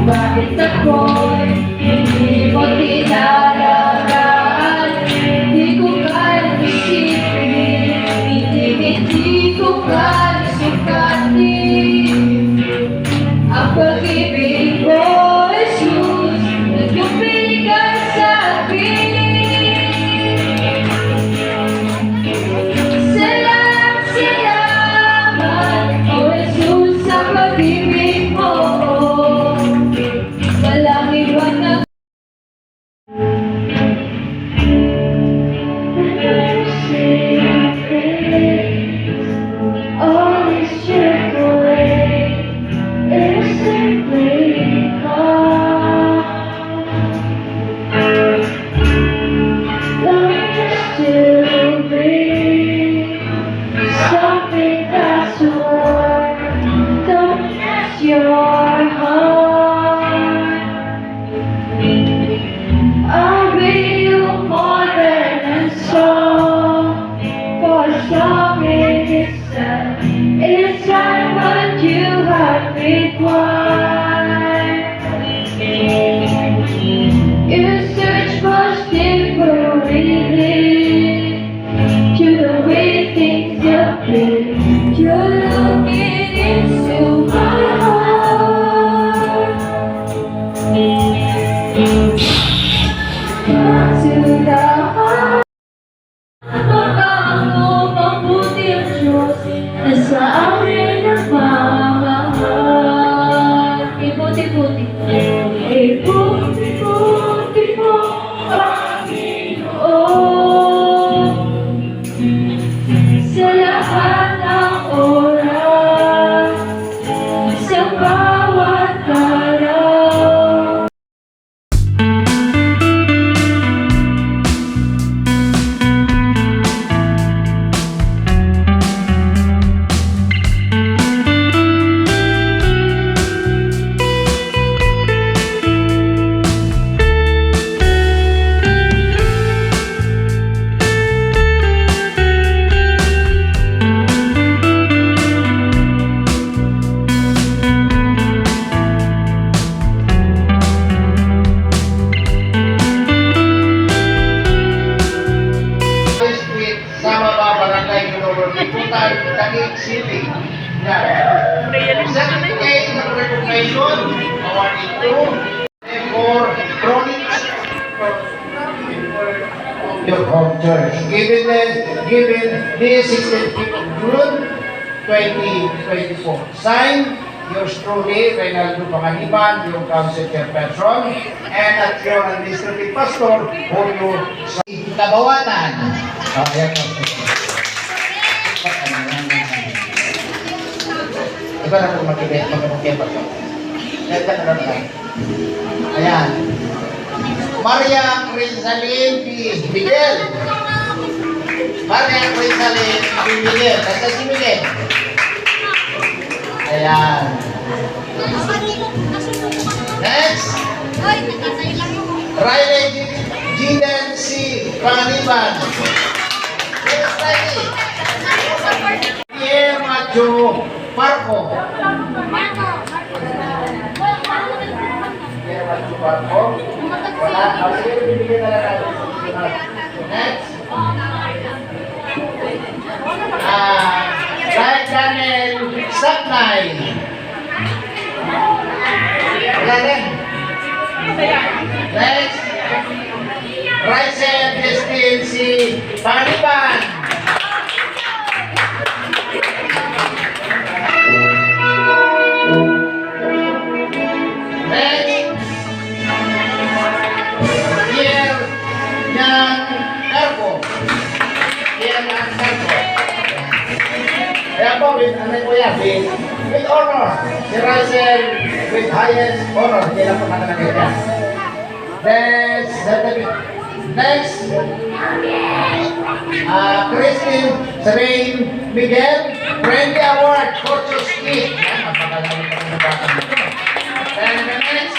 Bakit ako'y hindi mo tinalagaan? Di ko kaya isipin, hindi ko kaya sukatin. Ang pag-ibig mo, Jesus, nagpapili ka sa akin. Salamat, oh Jesus, sa pag-ibig mo. Taguig City. Certificate of recognition, award ito for chronic your home church. Given this 16th of June 2024. Signed, yours truly, Reynaldo Panganiban, yung council chairperson, and at your administrative pastor, Julio Kabawatan. Ayan po. Iba na po mag-ibig pa po. Ayan. Maria Crisalim P. Miguel. Maria Crisalim P. Miguel. Basta si Miguel. Ayan. Next. Esteban. Yes, ready. Pierre Macho Marco. Pierre Macho Marco. Wala. Sige, bibigyan na lang natin. Next. Right Daniel Saknay. Wala din. Next. Raisen Destin si Paniban. Next. Pierre Nyan Cargo. Pierre Nyan Cargo. Kaya po, with honor. Si Raisen with highest honor. Hindi lang po nakalagay yan. Next, Christine Serene Miguel, Friendly Award, Fortune Skit. Then the next,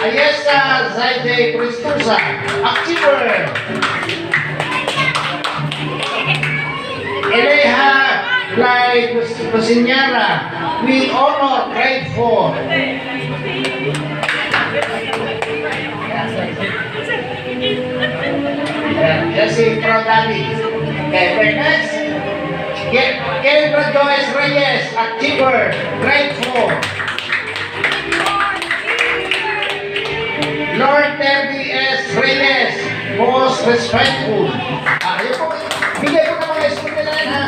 Ayesa Zaide Cristusa, Achiever. Eleha Clyde Cosinyara, with honor, grade 4. Jesse Prodali. Okay, next. Kendra Joyce Reyes, Achiever, grade 4. Lord Terry S. Reyes, most respectful. Yun po, bigay ko na mga school nila yan, ha?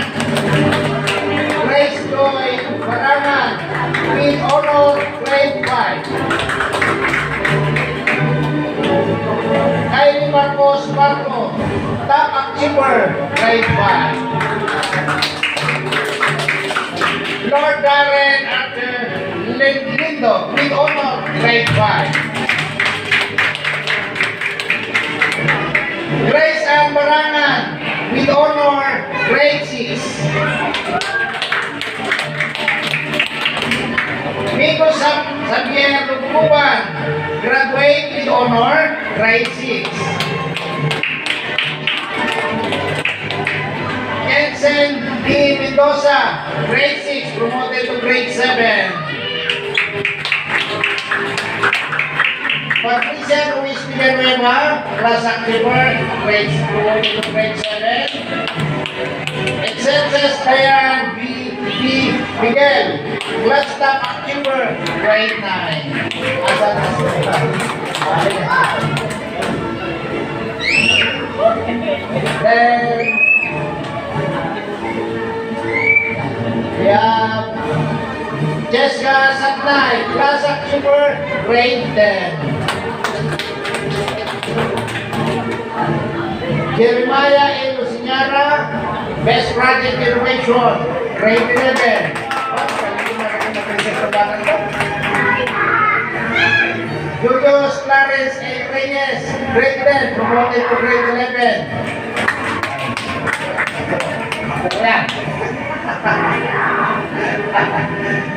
Grace Joy Barangan, with honor, grade 5. Kylie Marcos Marco, top achiever, grade 5. Lord Darren Arthur Lindo, with honor, grade 5. Grace Ann Barangan, with honor, grade 6. Nico Xavier Lugbuban, graduate with honor, grade 6. Jensen D. Mendoza, grade 6, promoted to grade 7. Patricia Ruiz Villanueva, class achiever, grade promoted to grade 7. Excelsis Dayan B. Miguel, class staff achiever, grade 9. Then we have Jessica Saknay, class achiever, grade 10. Jeremiah A. Luciñara, best project innovation, grade 11. Julius Clarence A. Reyes, grade 10, promoted to grade 11. Ayan.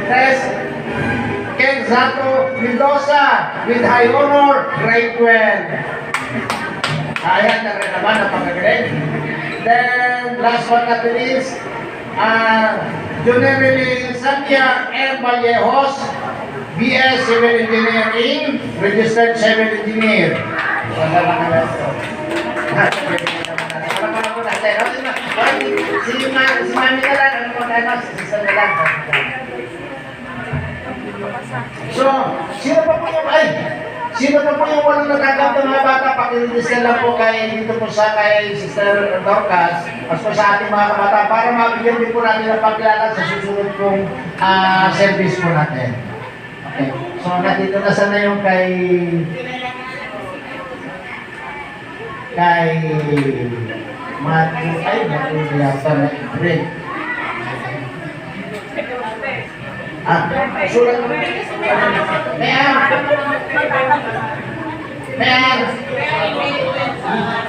Next, Ken Zato Mendoza, with high honor, grade 12. Ayan na rin naman ang pagkagaling. Then, last but not least, Juneri Santia M. Vallejos, BS Civil Engineering, registered civil engineer. Si Mami na lang, ano mo tayo, si Sister na lang. So, sino pa po yung walang natatanggap ng mga bata? Pakiregister lang po dito po sa kay Sister Dorcas as po sa ating mga kabata para mabigyan din po natin ng pagkilala sa susunod kong service po natin. Okay. So, nandito na sana yung kay Matthew yata na i-break. Sulat mo. Mayan.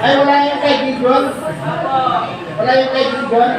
Ay, wala yung kay Gigon? Wala yung kay Gigon?